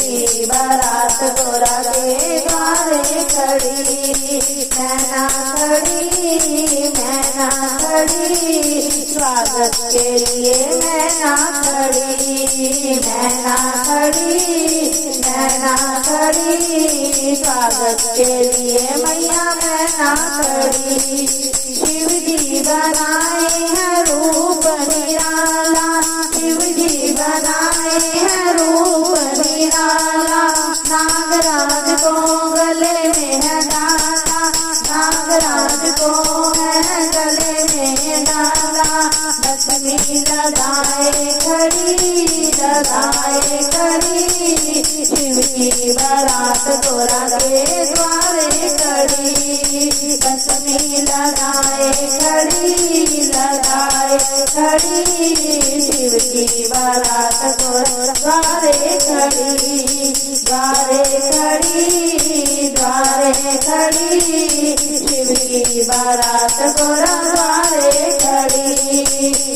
की बारात गोरा के द्वारे खड़ी। मैना खड़ी स्वागत के लिए मैना खड़ी। मैना खड़ी स्वागत के लिए मैया मैना खड़ी। शिव जी बनाए हैं रूप निराला, शिव जी बनाए हैं रूप निराला। नागराज को गले में है डाला, नागराज को है गले में डाला। लक्ष्मी लगाए खड़ी शिव की बारात गोरा के द्वारे खड़ी। लक्ष्मी लगाए खड़ी शिव की बारात गोरा द्वारे खड़ी। द्वारे खड़ी शिव की बारात गोरा द्वारे खड़ी।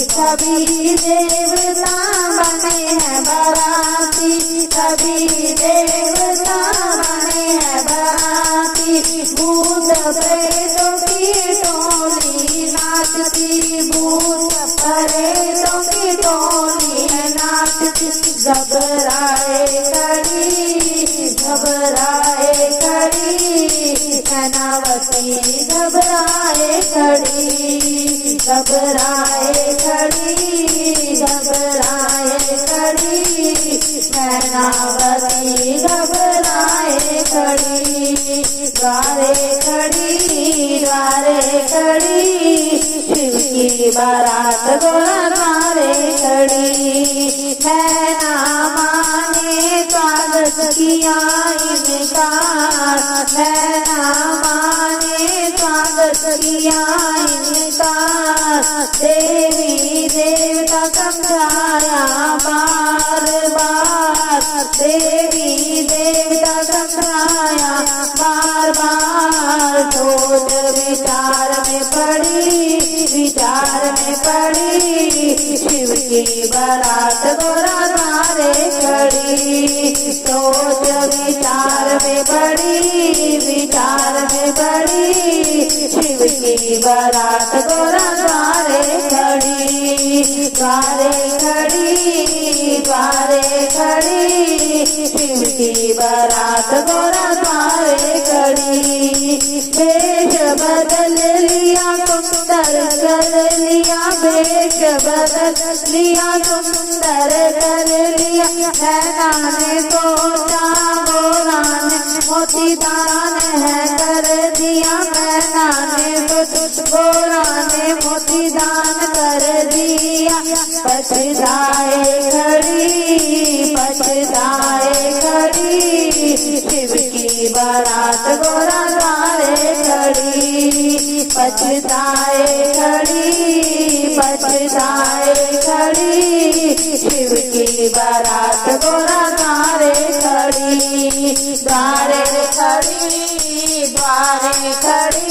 सभी देवता बने हैं बाराती, सभी देवता बने हैं बाराती। भूत प्रेतों की टोली नाचती, भूत प्रेतों की टोली नाचती। घबराए खड़ी सेनावती घबराए खड़ी सेनावती घबराए खड़ी। द्वारे खड़ी शिव की बारात गोरा द्वारे खड़ी। मैना माने स्वागत किया इनकार, मैना माने स्वागत किया इनकार। देवी देवता समझाया बार बार, देवी देवता समझाया बार बार। सोच विचार में पड़ी शिव की बारात गोरा द्वारे खड़ी। सोच विचार में पड़ी शिव की बारात गोरा द्वारे खड़ी। द्वारे खड़ी शिव की बारात गोरा द्वारे खड़ी। वेश बदल लिया सुंदर कर लिया, वेश बदल लिया सुंदर कर लिया। मैना ने सोचा गोरा ने मोती दान है कर दिया, मैना ने सोचा गोरा ने मोती दान कर दिया। पछताए खड़ी शिव की बारात गोरा द्वारे खड़ी। पछताए खड़ी शिव की बारात गोरा द्वारे खड़ी। द्वारे खड़ी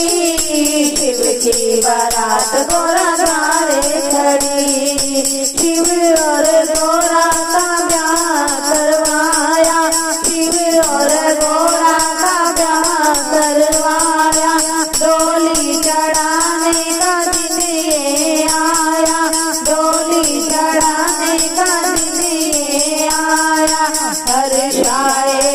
शिव की बारात गोरा द्वारे खड़ी। शिव और गोरा का ब्याह करवाया, शिव और गोरा का ब्याह करवाया। डोली चढ़ाने का दिन ये आया, डोली चढ़ाने का दिन ये आया। हर्षाए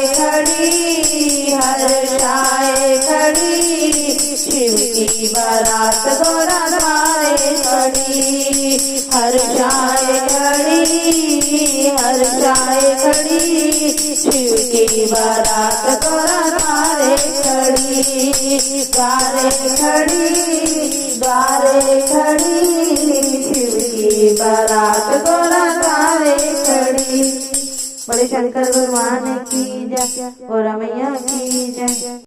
खड़ी शिव की बारात गोरा द्वारे खड़ी। हर्षाए खड़ी शिव की बारात गोरा द्वारे खड़ी। द्वारे खड़ी शिव की बारात गोरा द्वारे खड़ी। बड़े शंकर भगवान की जय, गोरा मैया की जय।